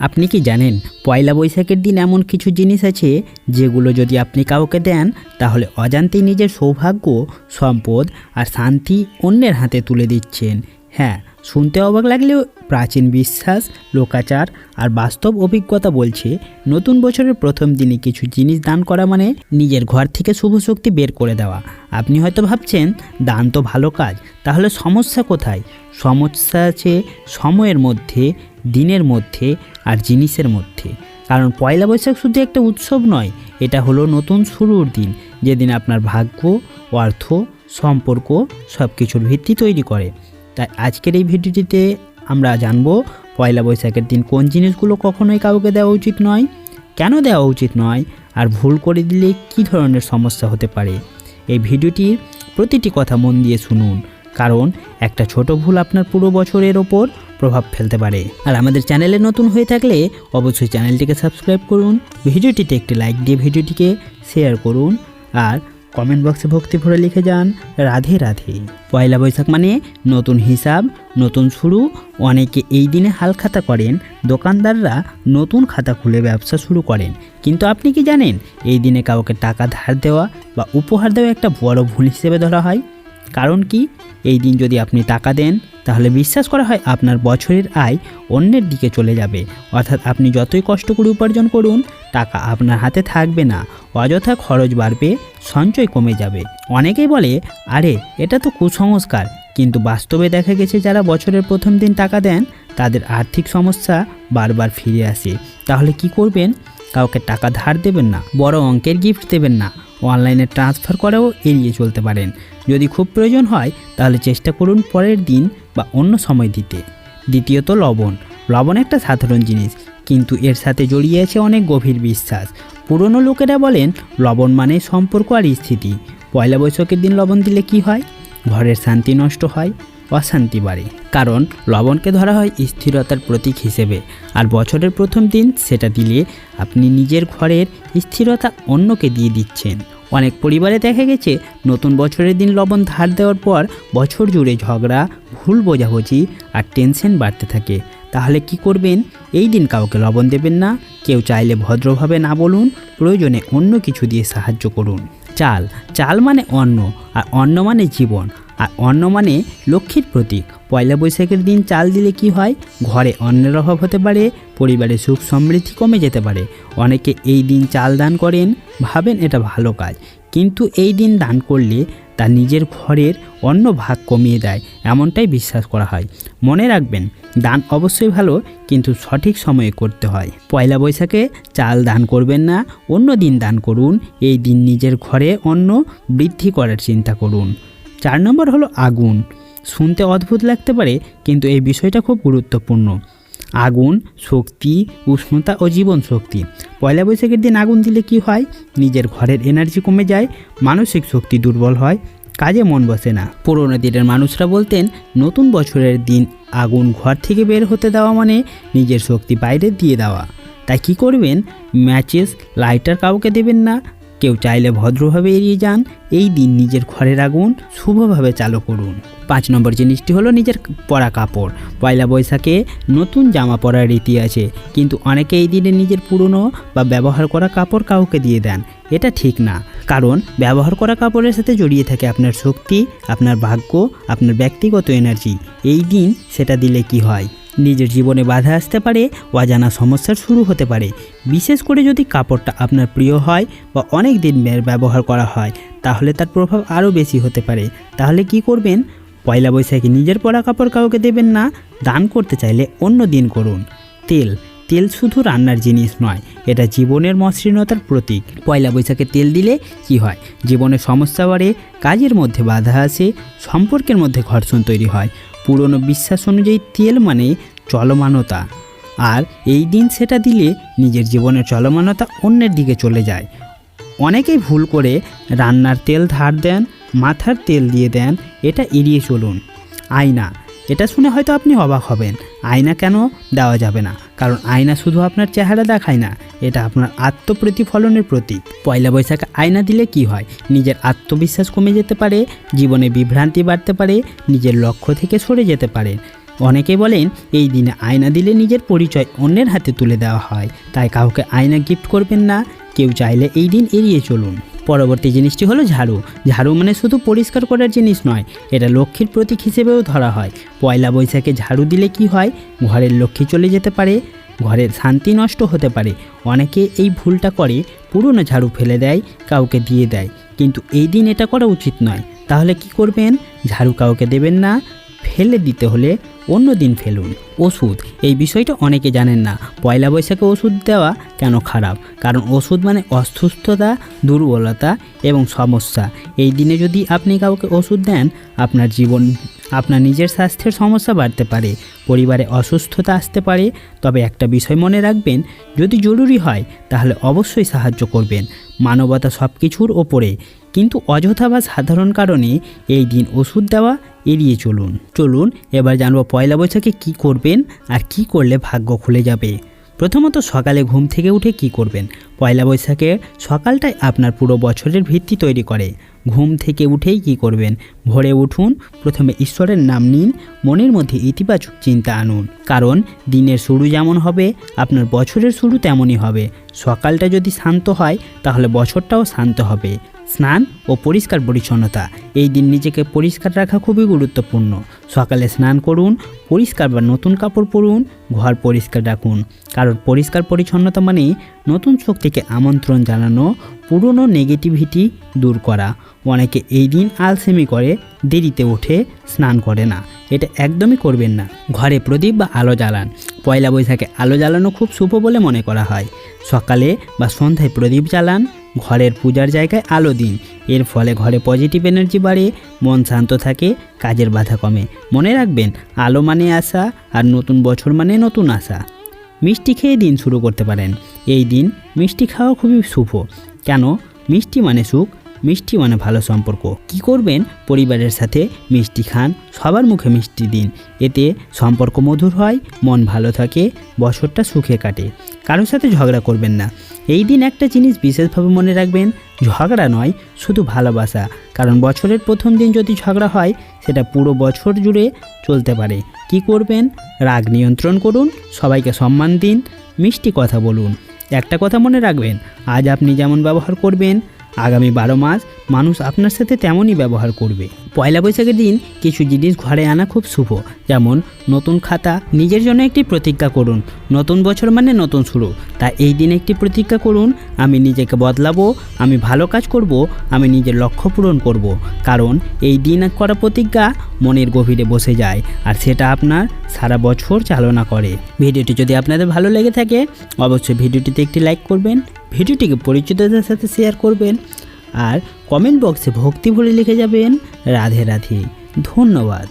আপনি কি জানেন পয়লা বৈশাখের দিন এমন কিছু জিনিস আছে যেগুলো যদি আপনি কাউকে দেন তাহলে অজান্তেই নিজের সৌভাগ্য, সম্পদ আর শান্তি অন্যের হাতে তুলে দিচ্ছেন। হ্যাঁ, শুনতে অবাক লাগলেও প্রাচীন বিশ্বাস, লোকাচার আর বাস্তব অভিজ্ঞতা বলছে নতুন বছরের প্রথম দিনে কিছু জিনিস দান করা মানে নিজের ঘর থেকে শুভ শক্তি বের করে দেওয়া। আপনি হয়তো ভাবছেন দান তো ভালো কাজ, তাহলে সমস্যা কোথায়? সমস্যা আছে সময়ের মধ্যে, দিনের মধ্যে আর জিনিসের মধ্যে। কারণ পয়লা বৈশাখ শুধু একটা উৎসব নয়, এটা হলো নতুন শুরুর দিন, যেদিন আপনার ভাগ্য, অর্থ, সম্পর্ক সব কিছুর ভিত্তি তৈরি করে। তাই আজকের এই ভিডিওটিতে আমরা জানবো পয়লা বৈশাখের দিন কোন জিনিসগুলো কখনোই কাউকে দেওয়া উচিত নয়, কেন দেওয়া উচিত নয়, আর ভুল করে দিলে কী ধরনের সমস্যা হতে পারে। এই ভিডিওটির প্রতিটি কথা মন দিয়ে শুনুন, কারণ একটা ছোট ভুল আপনার পুরো বছরের ওপর প্রভাব ফেলতে পারে। আর আমাদের চ্যানেলে নতুন হয়ে থাকলে অবশ্যই চ্যানেলটিকে সাবস্ক্রাইব করুন, ভিডিওটিতে একটি লাইক দিয়ে ভিডিওটিকে শেয়ার করুন আর কমেন্ট বক্সে ভক্তি ভরে লিখে যান রাধে রাধে। পয়লা বৈশাখ মানে নতুন হিসাব, নতুন শুরু। অনেকে এই দিনে হালখাতা করেন, দোকানদাররা নতুন খাতা খুলে ব্যবসা শুরু করেন। কিন্তু আপনি কি জানেন এই দিনে কাউকে টাকা ধার দেওয়া বা উপহার দেওয়া একটা বড় ভুল হিসেবে ধরা হয়? কারণ কি, এই দিন যদি আপনি টাকা দেন তাহলে বিশ্বাস করা হয় আপনার বছরের আয় অন্যের দিকে চলে যাবে। অর্থাৎ আপনি যতই কষ্ট করে উপার্জন করুন, টাকা আপনার হাতে থাকবে না, অযথা খরচ বাড়বে, সঞ্চয় কমে যাবে। অনেকেই বলে আরে এটা তো কুসংস্কার, কিন্তু বাস্তবে দেখা গেছে যারা বছরের প্রথম দিন টাকা দেন তাদের আর্থিক সমস্যা বারবার ফিরে আসে। তাহলে কি করবেন? কাউকে টাকা ধার দেবেন না, বড় অঙ্কের গিফট দেবেন না, অনলাইনে ট্রান্সফার করেও এড়িয়ে চলতে পারেন। যদি খুব প্রয়োজন হয় তাহলে চেষ্টা করুন পরের দিন বা অন্য সময় দিতে। দ্বিতীয়ত, লবণ একটা সাধারণ জিনিস, কিন্তু এর সাথে জড়িয়ে আছে অনেক গভীর বিশ্বাস। পুরনো লোকেরা বলেন লবণ মানে সম্পর্ক আর স্থিতি। পয়লা বৈশাখের দিন লবণ দিলে কি হয়? ঘরের শান্তি নষ্ট হয়, অশান্তি বাড়ে। কারণ লবণকে ধরা হয় স্থিরতার প্রতীক হিসেবে, আর বছরের প্রথম দিন সেটা দিলে আপনি নিজের ঘরের স্থিরতা অন্যকে দিয়ে দিচ্ছেন। অনেক পরিবারে দেখা গেছে নতুন বছরের দিন লবণ ধার দেওয়ার পর বছর জুড়ে ঝগড়া, ভুল বোঝাবুঝি আর টেনশন বাড়তে থাকে। তাহলে কি করবেন? এই দিন কাউকে লবণ দেবেন না। কেউ চাইলে ভদ্রভাবে না বলুন, প্রয়োজনে অন্য কিছু দিয়ে সাহায্য করুন। চাল মানে অন্ন, আর অন্ন মানে জীবন, আর অন্ন মানে লক্ষ্মীর প্রতীক। পয়লা বৈশাখের দিন চাল দিলে কি হয়? ঘরে অন্নের অভাব হতে পারে, পরিবারে সুখ সমৃদ্ধি কমে যেতে পারে। অনেকে এই দিন চাল দান করেন, ভাবেন এটা ভালো কাজ, কিন্তু এই দিন দান করলে তার নিজের ঘরের অন্য ভাগ কমিয়ে দেয়, এমনটাই বিশ্বাস করা হয়। মনে রাখবেন, দান অবশ্যই ভালো, কিন্তু সঠিক সময়ে করতে হয়। পয়লা বৈশাখে চাল দান করবেন না, অন্য দিন দান করুন। এই দিন নিজের ঘরে অন্ন বৃদ্ধি করার চিন্তা করুন। 4 নম্বর হলো আগুন। শুনতে অদ্ভুত লাগতে পারে, কিন্তু এই বিষয়টা খুব গুরুত্বপূর্ণ। আগুন শক্তি, উষ্ণতা ও জীবন শক্তি। পয়লা বৈশাখের দিন আগুন দিলে কি হয়? নিজের ঘরের এনার্জি কমে যায়, মানসিক শক্তি দুর্বল হয়, কাজে মন বসে না। পুরোনো দিনের মানুষরা বলতেন নতুন বছরের দিন আগুন ঘর থেকে বের হতে দেওয়া মানে নিজের শক্তি বাইরে দিয়ে দেওয়া। তাই কি করবেন? ম্যাচেস, লাইটার কাউকে দেবেন না। কেউ চাইলে ভদ্রভাবে এড়িয়ে যান। এই দিন নিজের ঘরের আগুন শুভভাবে চালু করুন। 5 নম্বর জিনিসটি হলো নিজের পরা কাপড়। পয়লা বৈশাখে নতুন জামা পরার রীতি আছে, কিন্তু অনেকে এই দিনে নিজের পুরনো বা ব্যবহার করা কাপড় কাউকে দিয়ে দেন। এটা ঠিক না, কারণ ব্যবহার করা কাপড়ের সাথে জড়িয়ে থাকে আপনার শক্তি, আপনার ভাগ্য, আপনার ব্যক্তিগত এনার্জি। এই দিন সেটা দিলে কি হয়? নিজের জীবনে বাধা আসতে পারে, অজানা সমস্যার শুরু হতে পারে। বিশেষ করে যদি কাপড়টা আপনার প্রিয় হয় বা অনেক দিন ব্যবহার করা হয়, তাহলে তার প্রভাব আরও বেশি হতে পারে। তাহলে কি করবেন? পয়লা বৈশাখে নিজের পরা কাপড় কাউকে দেবেন না। দান করতে চাইলে অন্য দিন করুন। তেল শুধু রান্নার জিনিস নয়, এটা জীবনের মসৃণতার প্রতীক। পয়লা বৈশাখে তেল দিলে কি হয়? জীবনে সমস্যা বাড়ে, কাজের মধ্যে বাধা আসে, সম্পর্কের মধ্যে ঘর্ষণ তৈরি হয়। পুরনো বিশ্বাস অনুযায়ী তেল মানে চলমানতা, আর এই দিন সেটা দিলে নিজের জীবনের চলমানতা অন্যের দিকে চলে যায়। অনেকেই ভুল করে রান্নার তেল ধার দেন, মাথার তেল দিয়ে দেন। এটা এড়িয়ে চলুন। আয়না, এটা শুনে হয়তো আপনি অবাক হবেন। আয়না কেন দেওয়া যাবে না? কারণ আয়না শুধু আপনার চেহারা দেখায় না, এটা আপনার আত্মপ্রতিফলনের প্রতীক। পয়লা বৈশাখে আয়না দিলে কি হয়? নিজের আত্মবিশ্বাস কমে যেতে পারে, জীবনে বিভ্রান্তি বাড়তে পারে, নিজের লক্ষ্য থেকে সরে যেতে পারে। অনেকে বলেন এই দিনে আয়না দিলে নিজের পরিচয় অন্যের হাতে তুলে দেওয়া হয়, তাই কাউকে আয়না গিফট করবেন না। কেউ চাইলে এই দিন এড়িয়ে চলুন। পরবর্তী জিনিসটি হলো ঝাড়ু। ঝাড়ু মানে শুধু পরিষ্কার করার জিনিস নয়, এটা লক্ষ্মীর প্রতীক হিসেবেও ধরা হয়। পয়লা বৈশাখে ঝাড়ু দিলে কি হয়, ঘরের লক্ষ্মী চলে যেতে পারে, ঘরের শান্তি নষ্ট হতে পারে। অনেকে এই ভুলটা করে, পুরনো ঝাড়ু ফেলে দেয়, কাউকে দিয়ে দেয়, কিন্তু এই দিন এটা করা উচিত নয়। তাহলে কি করবেন? ঝাড়ু কাউকে দেবেন না, ফেলে দিতে হলে অন্য দিন ফেলুন। ওষুধ, এই বিষয়টা অনেকে জানেন না। পয়লা বৈশাখে ওষুধ দেওয়া কেন খারাপ? কারণ ওষুধ মানে অসুস্থতা, দুর্বলতা এবং সমস্যা। এই দিনে যদি আপনি কাউকে ওষুধ দেন, আপনার নিজের স্বাস্থ্যের সমস্যা বাড়তে পারে, পরিবারে অসুস্থতা আসতে পারে। তবে একটা বিষয় মনে রাখবেন, যদি জরুরি হয় তাহলে অবশ্যই সাহায্য করবেন। মানবতা সব কিছুর ওপরে, কিন্তু অযথা বা সাধারণ কারণে এই দিন ওষুধ দেওয়া এড়িয়ে চলুন এবার জানবো পয়লা বৈশাখে কী করবেন আর কি করলে ভাগ্য খুলে যাবে। প্রথমত, সকালে ঘুম থেকে উঠে কি করবেন? পয়লা বৈশাখে সকালটাই আপনার পুরো বছরের ভিত্তি তৈরি করে। ঘুম থেকে উঠেই কি করবেন? ভোরে উঠুন, প্রথমে ঈশ্বরের নাম নিন, মনের মধ্যে ইতিবাচক চিন্তা আনুন, কারণ দিনের শুরু যেমন হবে আপনার বছরের শুরু তেমনই হবে। সকালটা যদি শান্ত হয় তাহলে বছরটাও শান্ত হবে। স্নান ও পরিষ্কার পরিচ্ছন্নতা, এই দিন নিজেকে পরিষ্কার রাখা খুবই গুরুত্বপূর্ণ। সকালে স্নান করুন, পরিষ্কার বা নতুন কাপড় পরুন, ঘর পরিষ্কার রাখুন, কারণ পরিষ্কার পরিচ্ছন্নতা মানে নতুন শক্তিকে আমন্ত্রণ জানানো, পুরনো নেগেটিভিটি দূর করা। অনেকে এই দিন আলসেমি করে, দেরিতে ওঠে, স্নান করে না, এটা একদমই করবেন না। ঘরে প্রদীপ বা আলো জ্বালান। পয়লা বৈশাখে আলো জ্বালানো খুব শুভ বলে মনে করা হয়। সকালে বা সন্ধ্যায় প্রদীপ জ্বালান, ঘরের পূজার জায়গায় আলো দিন। এর ফলে ঘরে পজিটিভ এনার্জি বাড়ে, মন শান্ত থাকে, কাজের বাধা কমে। মনে রাখবেন, আলো মানে আশা, আর নতুন বছর মানে নতুন আশা। মিষ্টি খেয়ে দিন শুরু করতে পারেন। এই দিন মিষ্টি খাওয়া খুবই শুভ। কেন? মিষ্টি মানে সুখ, মিষ্টি মানে ভালো সম্পর্ক। কি করবেন? পরিবারের সাথে মিষ্টি খান, সবার মুখে মিষ্টি দিন। এতে সম্পর্ক মধুর হয়, মন ভালো থাকে, বছরটা সুখে কাটে। কারোর সাথে ঝগড়া করবেন না। এই দিন একটা জিনিস বিশেষভাবে মনে রাখবেন, ঝগড়া নয়, শুধু ভালোবাসা। কারণ বছরের প্রথম দিন যদি ঝগড়া হয়, সেটা পুরো বছর জুড়ে চলতে পারে। কি করবেন? রাগ নিয়ন্ত্রণ করুন, সবাইকে সম্মান দিন, মিষ্টি কথা বলুন। একটা কথা মনে রাখবেন, আজ আপনি যেমন ব্যবহার করবেন, আগামী 12 মাস মানুষ আপনার সাথে তেমনই ব্যবহার করবে। পয়লা বৈশাখের দিন কিছু জিনিস ঘরে আনা খুব শুভ, যেমন নতুন খাতা। নিজের জন্য একটি প্রতিজ্ঞা করুন। নতুন বছর মানে নতুন শুরু, তাই এই দিন একটি প্রতিজ্ঞা করুন, আমি নিজেকে বদলাবো, আমি ভালো কাজ করব, আমি নিজের লক্ষ্য পূরণ করব। কারণ এই দিন করা প্রতিজ্ঞা মনের গভীরে বসে যায়, আর সেটা আপনার সারা বছর চালনা করে। ভিডিওটি যদি আপনাদের ভালো লেগে থাকে, অবশ্যই ভিডিওটিতে একটি লাইক করবেন, ভিডিওটিকে পরিচিতদের সাথে শেয়ার করবেন, আর কমেন্ট বক্সে ভক্তি ভরে লিখে যাবেন রাধে রাধে। ধন্যবাদ।